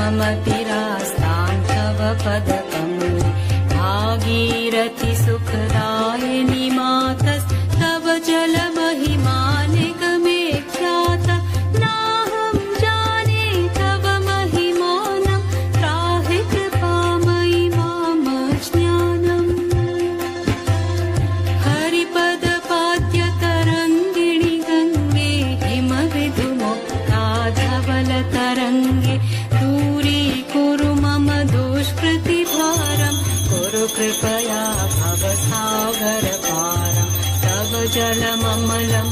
सुखमतिरास्तां तव पदकमले भागीरथि सुखदायिनि मातस्तव जलमहिमा निगमे ख्याता नाहं जाने तव महिमानं त्राहि कृपामयि मामज्ञानम् हरिपदपाद्यतरङ्गिणि गङ्गे हिमविधुमुक्ताधवलतरङ्गे दूरीकुरु मम दुष्कृतिभारं कुरु कृपया भवसागरपारं तव जलममलं